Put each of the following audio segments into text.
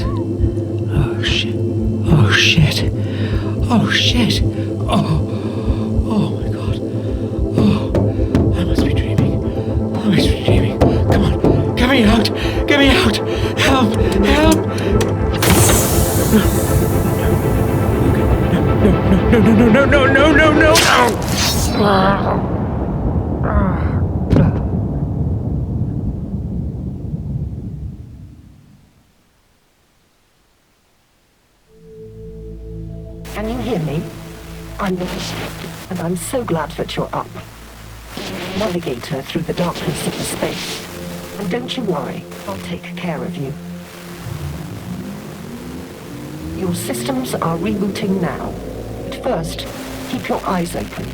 out. Oh shit. Oh shit. Oh shit. Oh my god. Oh, I must be dreaming. I must be dreaming. Come on. Get me out. Get me out. Help. Help. No. Can you hear me? I'm the and I'm so glad that you're up. Navigator through the darkness of the space. And don't you worry, I'll take care of you. Your systems are rebooting now. But first, keep your eyes open.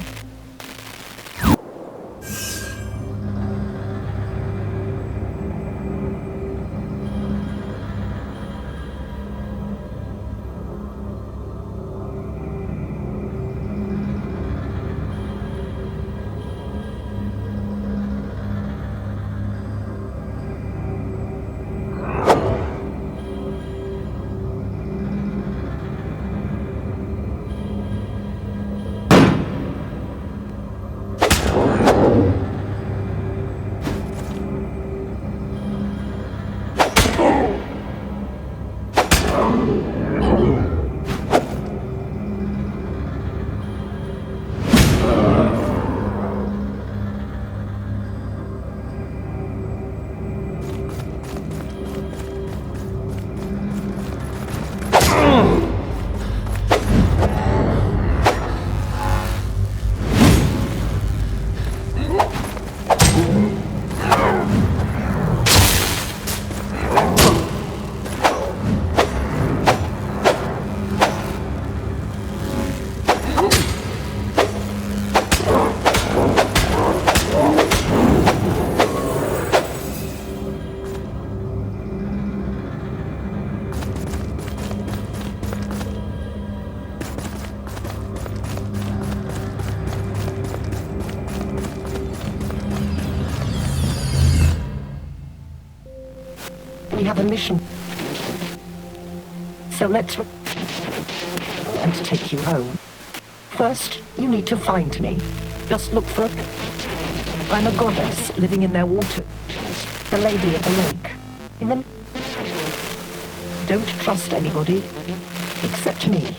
We have a mission. So let's and take you home. First, you need to find me. Just look for it. I'm a goddess living in their water. The lady of the lake. In them. Don't trust anybody except me.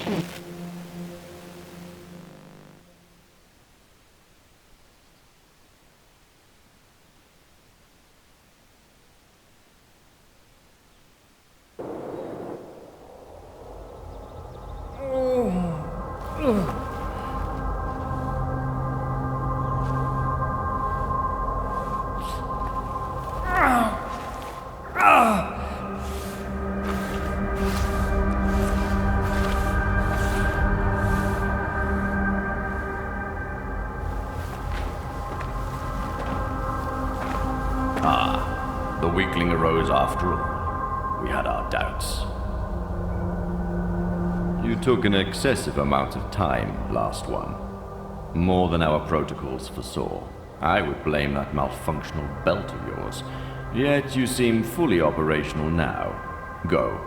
The weakling arose after all. We had our doubts. You took an excessive amount of time, last one. More than our protocols foresaw. I would blame that malfunctional belt of yours. Yet you seem fully operational now. Go,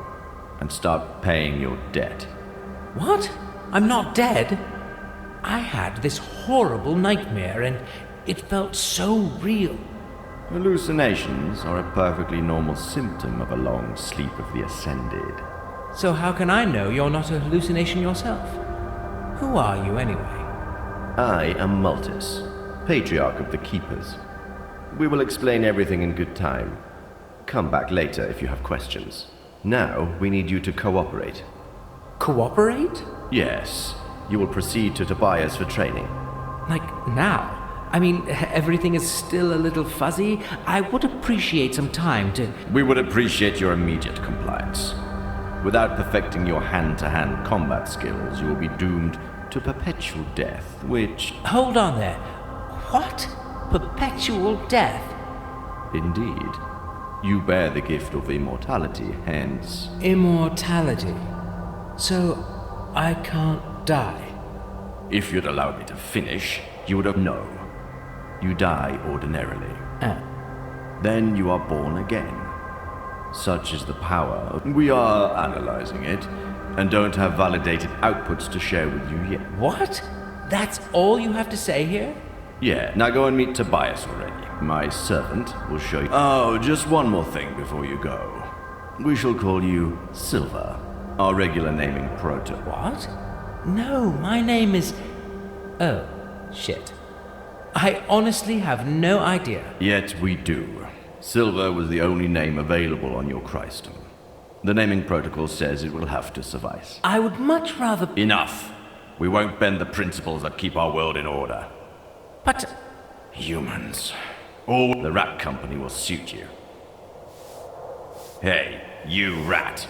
and start paying your debt. What? I'm not dead? I had this horrible nightmare and it felt so real. Hallucinations are a perfectly normal symptom of a long sleep of the ascended. So how can I know you're not a hallucination yourself? Who are you anyway? I am Multus, Patriarch of the Keepers. We will explain everything in good time. Come back later if you have questions. Now we need you to cooperate. Cooperate? Yes. You will proceed to Tobias for training. Like now? I mean, everything is still a little fuzzy. I would appreciate some time to... We would appreciate your immediate compliance. Without perfecting your hand-to-hand combat skills, you will be doomed to perpetual death, which... Hold on there. What? Perpetual death? Indeed. You bear the gift of immortality, hence... Immortality. So, I can't die? If you'd allowed me to finish, you would have known. You die ordinarily. Then you are born again. Such is the power. We are analyzing it, and don't have validated outputs to share with you yet. What? That's all you have to say here? Yeah, now go and meet Tobias already. My servant will show you. Oh, just one more thing before you go. We shall call you Silver, our regular naming proto. What? No, my name is... Oh, shit. I honestly have no idea. Yet we do. Silver was the only name available on your Christum. The naming protocol says it will have to suffice. I would much rather... Enough! We won't bend the principles that keep our world in order. But... Humans. Or the rat company will suit you. Hey, you rat.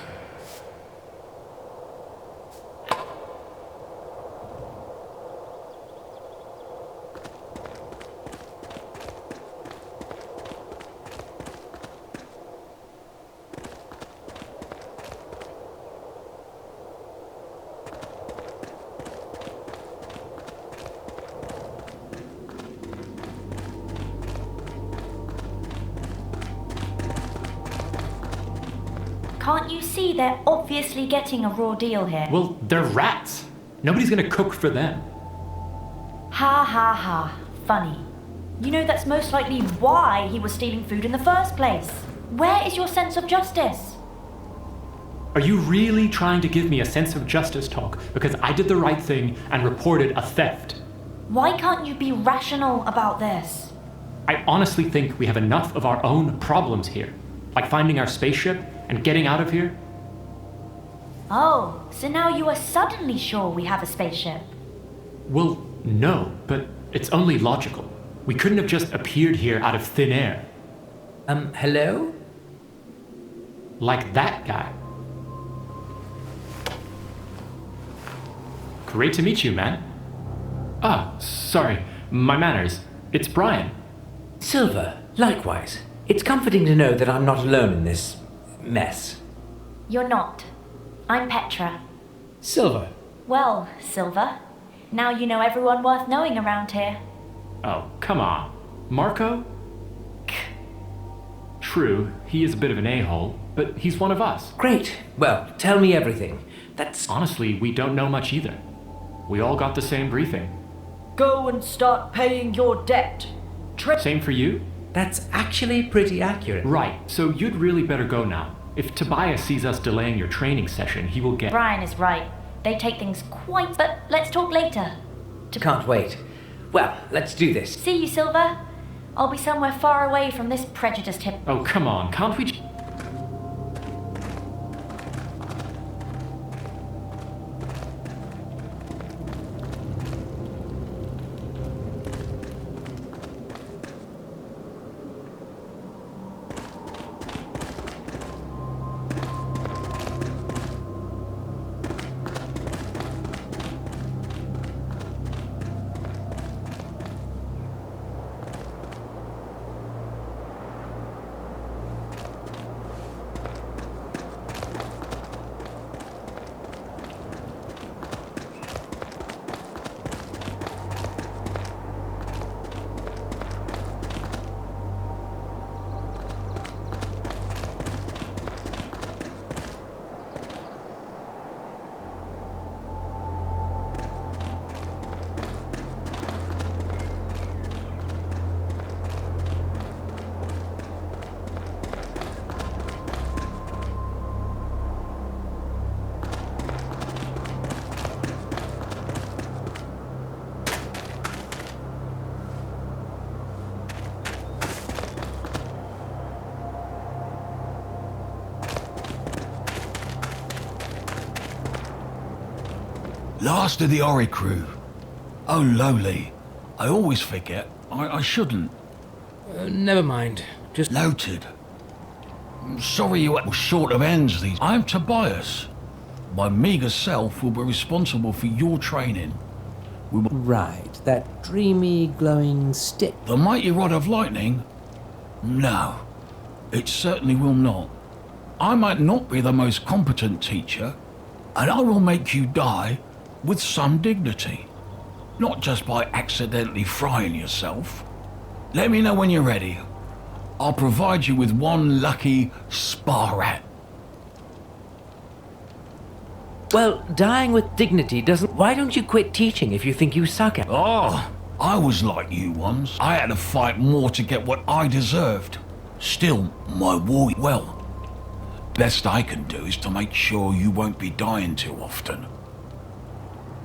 Can't you see they're obviously getting a raw deal here? Well, they're rats. Nobody's gonna cook for them. Ha ha ha. Funny. You know that's most likely why he was stealing food in the first place. Where is your sense of justice? Are you really trying to give me a sense of justice talk because I did the right thing and reported a theft? Why can't you be rational about this? I honestly think we have enough of our own problems here, like finding our spaceship and getting out of here. Oh, so now you are suddenly sure we have a spaceship? Well, no, but it's only logical. We couldn't have just appeared here out of thin air. Hello? Like that guy. Great to meet you, man. Ah, sorry, my manners. It's Brian. Silver, likewise. It's comforting to know that I'm not alone in this... mess. You're not. I'm Petra. Silver. Well, Silver, now you know everyone worth knowing around here. Oh, come on. Marco? True, he is a bit of an a-hole, but he's one of us. Great. Well, tell me everything. That's... Honestly, we don't know much either. We all got the same briefing. Go and start paying your debt. Same for you? That's actually pretty accurate. Right, so you'd really better go now. If Tobias sees us delaying your training session, he will get... Brian is right. They take things quite... But let's talk later. Can't wait. Well, let's do this. See you, Silver. I'll be somewhere far away from this prejudiced hip... Oh, come on, can't we... Last of the Oricru. Oh, lowly. I always forget. I shouldn't. Never mind. Just... Noted. Sorry you were short of ends these... I'm Tobias. My meagre self will be responsible for your training. We will... Right, that dreamy, glowing stick. The mighty rod of lightning? No. It certainly will not. I might not be the most competent teacher, and I will make you die with some dignity. Not just by accidentally frying yourself. Let me know when you're ready. I'll provide you with one lucky spa rat. Well, dying with dignity doesn't... Why don't you quit teaching if you think you suck at... Oh, I was like you once. I had to fight more to get what I deserved. Still, my war... Well, best I can do is to make sure you won't be dying too often.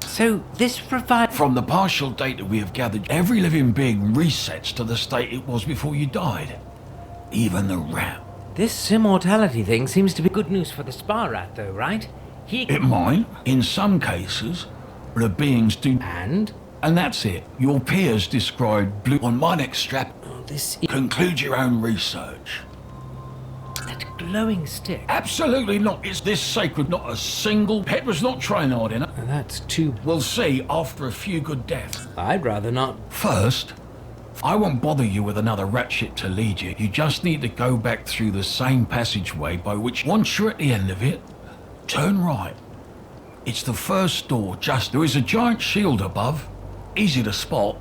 So, this provides... From the partial data we have gathered, every living being resets to the state it was before you died. Even the rat. This immortality thing seems to be good news for the spa rat, though, right? It might. In some cases, the beings do... And? And that's it. Your peers described blue on my next strap. Oh, this... Conclude your own research. That glowing stick. Absolutely not. Is this sacred? Not a single pet was not trying hard in it. And that's too... We'll see after a few good deaths. I'd rather not. First, I won't bother you with another rat shit to lead you. You just need to go back through the same passageway by which, once you're at the end of it, turn right. It's the first door, just... There is a giant shield above. Easy to spot.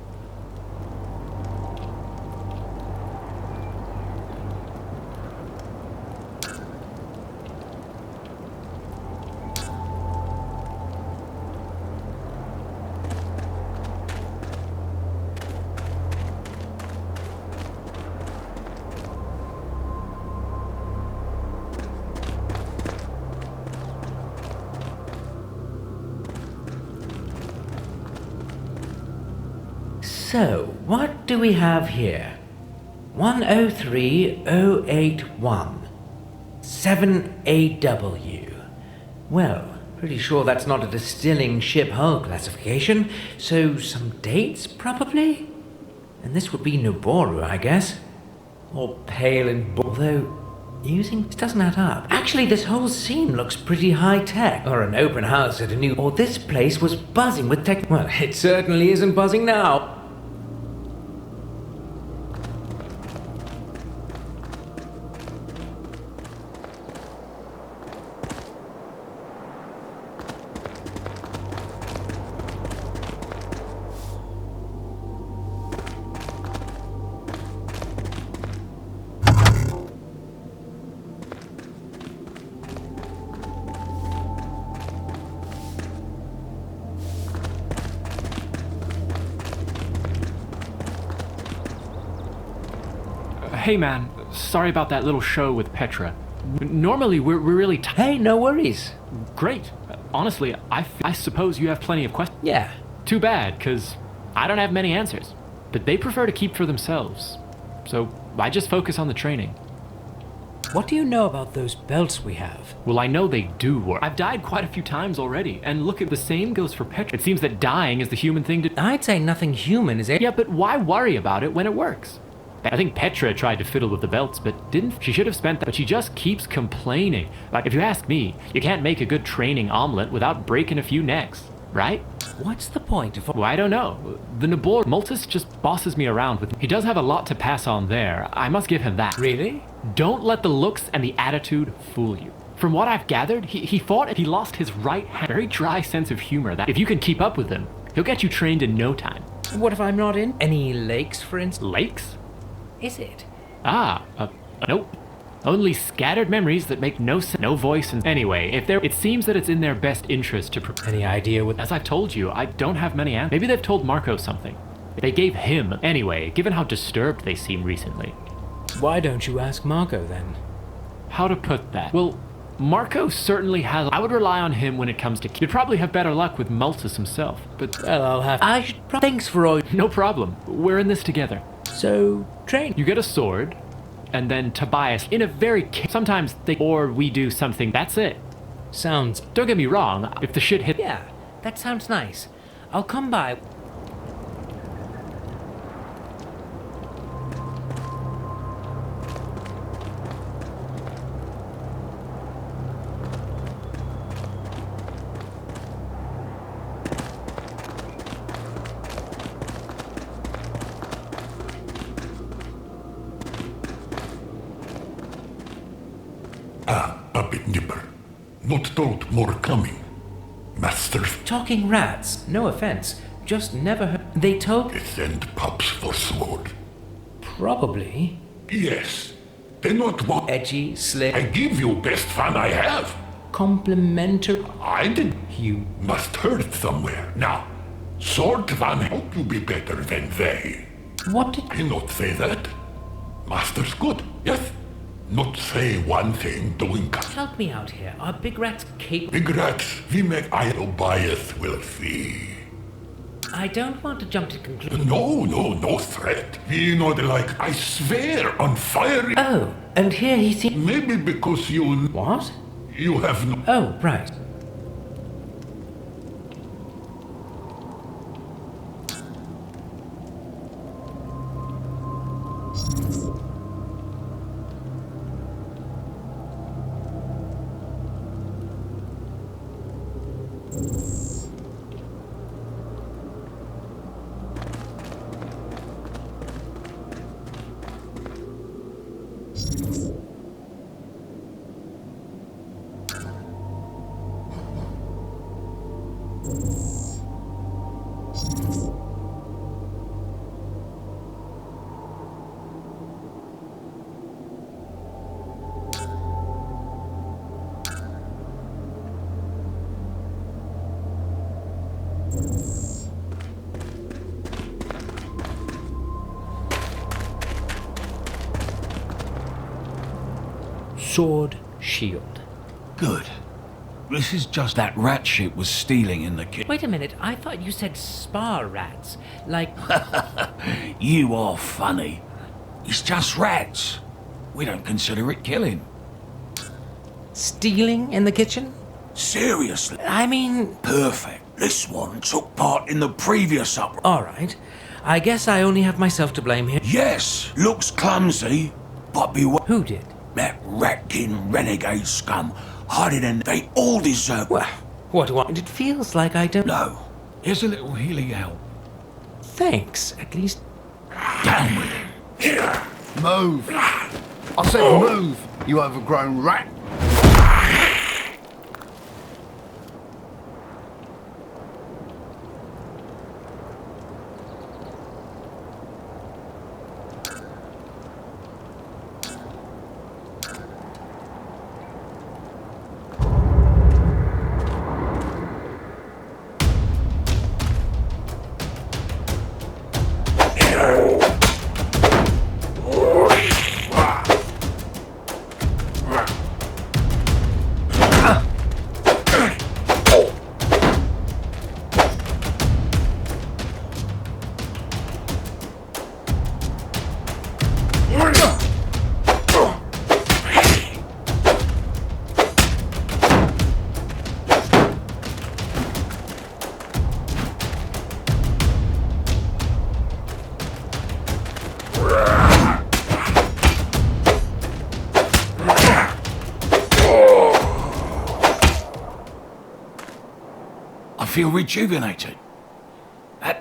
So, what do we have here? 103081. 7AW. Well, pretty sure that's not a distilling ship hull classification, so some dates, probably? And this would be Noboru, I guess. Or pale and although using this doesn't add up. Actually, this whole scene looks pretty high-tech. Or an open house at a new... Or this place was buzzing with tech... Well, it certainly isn't buzzing now. Hey man, sorry about that little show with Petra. Normally we're really Hey, no worries. Great. Honestly, I suppose you have plenty of questions. Yeah. Too bad, because I don't have many answers. But they prefer to keep for themselves. So I just focus on the training. What do you know about those belts we have? Well, I know they do work. I've died quite a few times already, and look, the same goes for Petra. It seems that dying is the human thing to... I'd say nothing human is... Yeah, but why worry about it when it works? I think Petra tried to fiddle with the belts, but didn't. She should have spent that, but she just keeps complaining. Like, if you ask me, you can't make a good training omelet without breaking a few necks, right? What's the point of... Well, I don't know. The Nabor Multus just bosses me around with... He does have a lot to pass on there. I must give him that. Really? Don't let the looks and the attitude fool you. From what I've gathered, he fought and he lost his right hand. Very dry sense of humor that if you can keep up with him, he'll get you trained in no time. What if I'm not in? Any lakes, for instance? Lakes? Is it? Nope. Only scattered memories that make no sense, no voice, and anyway, it seems that it's in their best interest to prepare. Any idea what... As I've told you, I don't have many answers. Maybe they've told Marco something. They gave him. Anyway, given how disturbed they seem recently. Why don't you ask Marco, then? How to put that? Well, Marco certainly has... I would rely on him when it comes to... You'd probably have better luck with Multus himself, but... Well, I'll have... I should... Thanks for all... No problem. We're in this together. So, train. You get a sword, and then Tobias, in a very... Sometimes they... Or we do something. That's it. Sounds... Don't get me wrong, if the shit hit... Yeah, that sounds nice. I'll come by... Puppet nipper. Not told more coming. Masters. Talking rats. No offense. Just never heard... They told... They send pups for sword. Probably. Yes. They not want... Edgy, slick, I give you best fun I have. complimentary. I did. You Must hurt somewhere. Now, sword fun help you be better than they. what did I not say that. Master's good, yes? Not say one thing, doing... help me out here? Are big rats capable? Big rats, we make idle bias, will see. I don't want to jump to conclusions. No threat. We not like, I swear on fire. Oh, and here he seems. Maybe because you What? you have no... Oh, right. Sword, shield. Good. This is just that rat shit was stealing in the kitchen. Wait a minute, I thought you said spa rats. Like, You are funny. It's just rats. We don't consider it killing. stealing in the kitchen? Seriously. I mean, Perfect. This one took part in the previous uprising. alright. I guess I only have myself to blame here. Yes, looks clumsy, but beware. Who did? That rat-kin renegade scum hiding in. They all deserve. Well, what do I... It feels like I don't... No. Here's a little healing help. Thanks, at least... Down with him. Here. Move! I said move, you overgrown rat! I feel rejuvenated.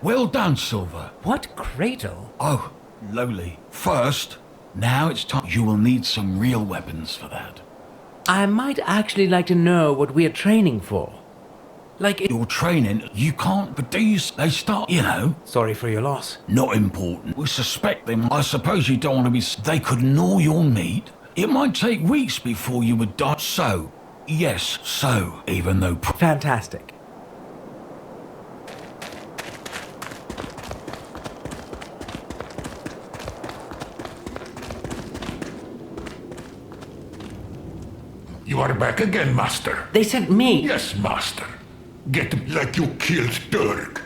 Well done, Silver. What cradle? Oh, lowly. First, now it's time. You will need some real weapons for that. I might actually like to know what we are training for. Like, Your training, you can't, but these, they start, you know. Sorry for your loss. Not important. We suspect them. I suppose you don't want to be... They could gnaw your meat. It might take weeks before you would die. So, yes, so, even though... Fantastic. You are back again, Master. They sent me. Yes, Master. Get like you killed Dirk.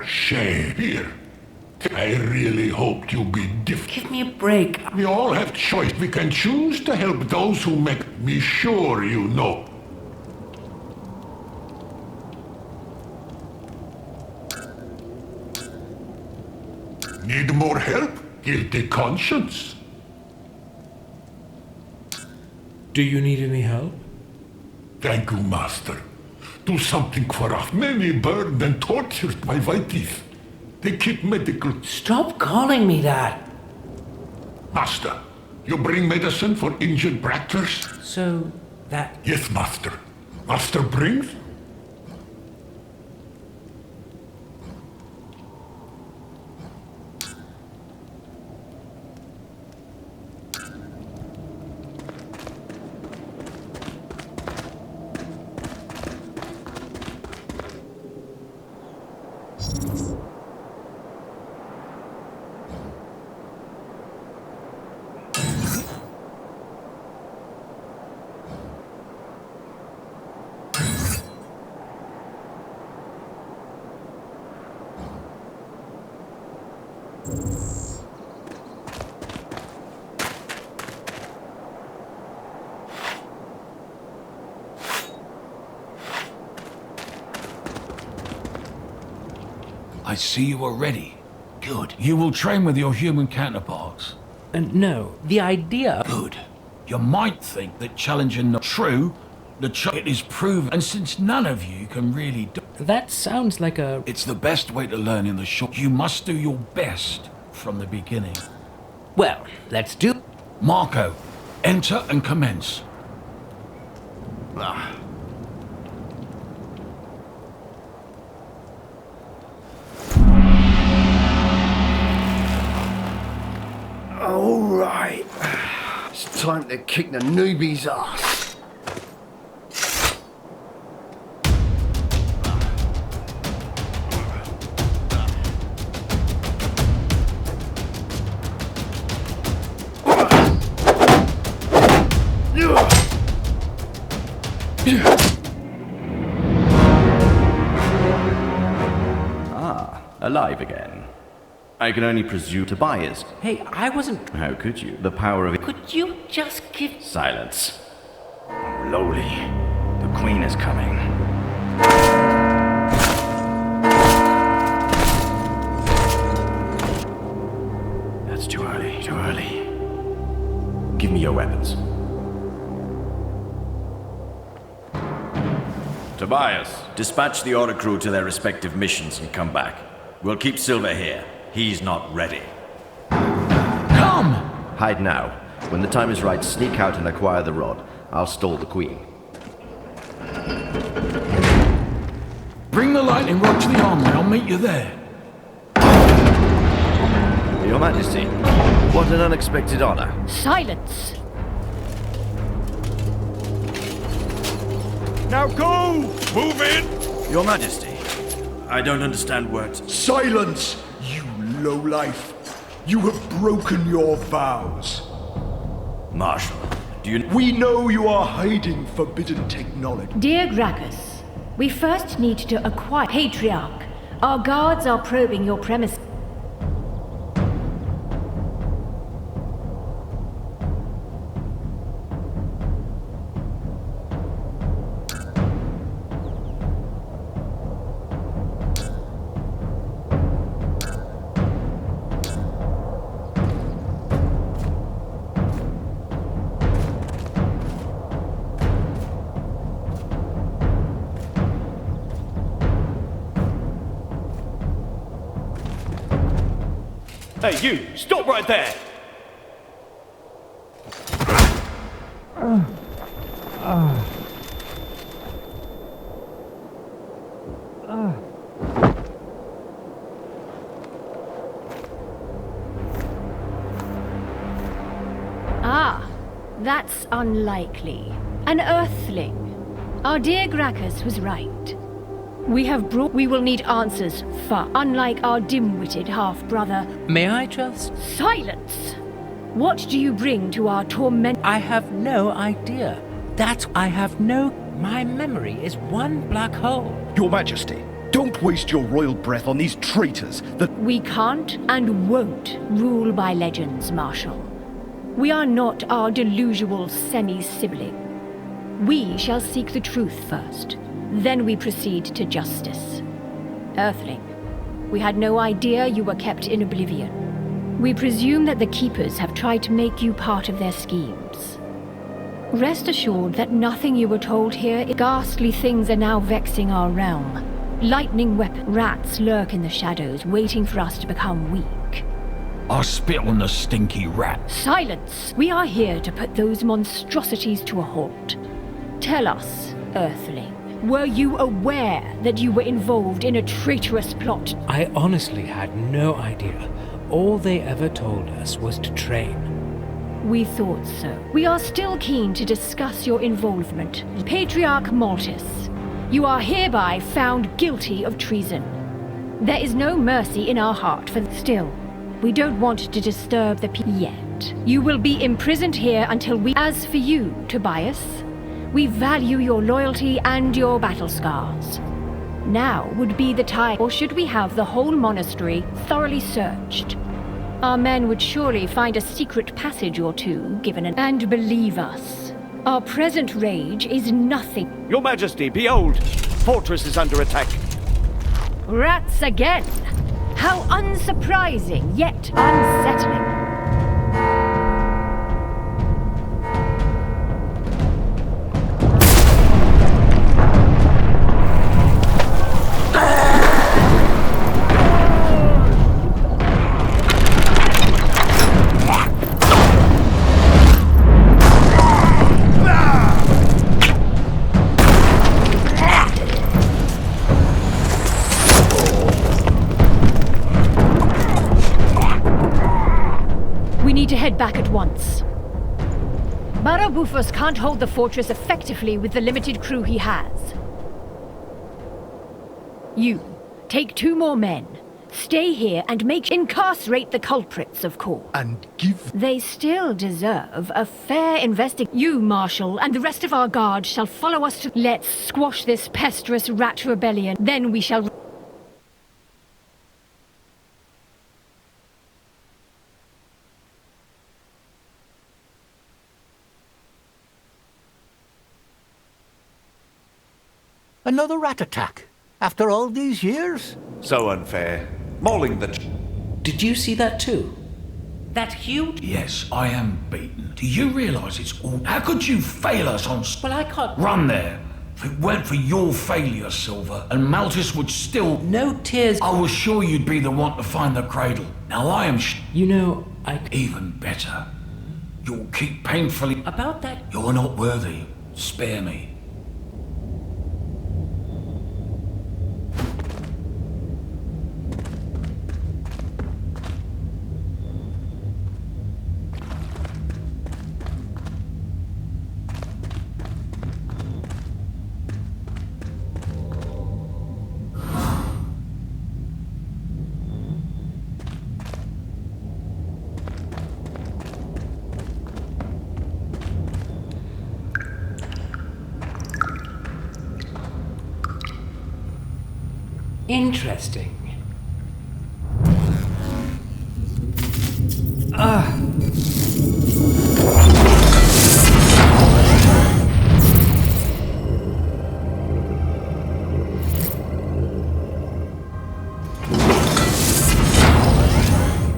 Shame. Here. I really hoped you'd be different. Give me a break. We all have choice. We can choose to help those who make me sure you know. Need more help? Guilty conscience. Do you need any help? Thank you, Master. Do something for us. Many burned and tortured by Whiteys. They keep medical... Stop calling me that. Master, you bring medicine for injured brattlers? So, that... Yes, Master. Master brings? I see you are ready. Good. You will train with your human counterparts. No, the idea... Good. You might think that challenging the true, it is proven, and since none of you can really do... That sounds like a... It's the best way to learn in the short. You must do your best from the beginning. Well, let's do... Marco, enter and commence. All right. It's time to kick the newbie's ass. Alive again. I can only presume Tobias. Hey, I wasn't... How could you? The power of... Could you just give... Silence. Lowly. The Queen is coming. That's too early, too early. Give me your weapons. Tobias, dispatch the Oricru to their respective missions and come back. We'll keep Silver here. He's not ready. Come! Hide now. When the time is right, sneak out and acquire the rod. I'll stall the Queen. Bring the lightning rod to the armory. I'll meet you there. Your Majesty, what an unexpected honor. Silence! Now go! Move in! Your Majesty, I don't understand words. Silence, you lowlife. You have broken your vows. Marshal, do you... We know you are hiding forbidden technology. Dear Gracchus, we first need to acquire Patriarch. Our guards are probing your premises. Hey, you! Stop right there! Ah, that's unlikely. An Earthling. Our dear Gracchus was right. We will need answers unlike our dim-witted half-brother. May I just... Silence! What do you bring to our torment? I have no idea. My memory is one black hole. Your Majesty, don't waste your royal breath on these traitors that... We can't and won't rule by legends, Marshal. We are not our delusional semi-sibling. We shall seek the truth first. Then we proceed to justice. Earthling, we had no idea you were kept in oblivion. We presume that the Keepers have tried to make you part of their schemes. Rest assured that nothing you were told here... Ghastly things are now vexing our realm. Lightning weapon rats lurk in the shadows, waiting for us to become weak. I'll spit on the stinky rat. Silence! We are here to put those monstrosities to a halt. Tell us, Earthling. Were you aware that you were involved in a traitorous plot? I honestly had no idea. All they ever told us was to train. We thought so. We are still keen to discuss your involvement. Patriarch Maltus, you are hereby found guilty of treason. There is no mercy in our heart for... Still, we don't want to disturb the yet. You will be imprisoned here until we... As for you, Tobias... We value your loyalty and your battle scars. Now would be the time, or should we have the whole monastery thoroughly searched? Our men would surely find a secret passage or two, given an... And believe us, our present rage is nothing. Your Majesty, behold! Fortress is under attack. Rats again! How unsurprising, yet unsettling. To head back at once. Barabufos can't hold the fortress effectively with the limited crew he has. You, take 2 more men. Stay here and incarcerate the culprits, of course. And give... They still deserve a fair investigation. You, Marshal, and the rest of our guard shall follow us to... Let's squash this pesteous rat rebellion. Then we shall... Another rat attack? After all these years? So unfair. Mauling the... Did you see that too? That huge... Yes, I am beaten. Do you realise it's all... How could you fail us on... Well, I can't... Run there. If it weren't for your failure, Silver, and Malthus would still... No tears... I was sure you'd be the one to find the cradle. Now I am... You know, Even better. You'll keep painfully... About that... You're not worthy. Spare me. Interesting.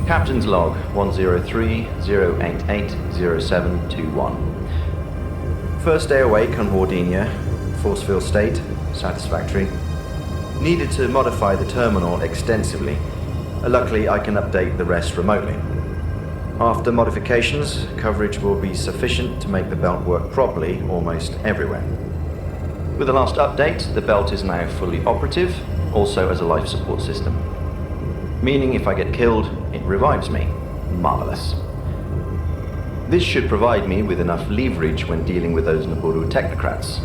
Captain's log 103-088-0721. First day awake on Wardinia. Force field state, satisfactory. Needed to modify the terminal extensively. Luckily, I can update the rest remotely. After modifications, coverage will be sufficient to make the belt work properly almost everywhere. With the last update, the belt is now fully operative, also as a life support system. Meaning if I get killed, it revives me. Marvelous. This should provide me with enough leverage when dealing with those Naburu technocrats,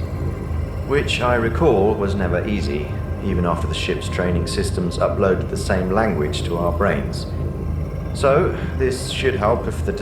which I recall was never easy, even after the ship's training systems uploaded the same language to our brains. So, this should help if the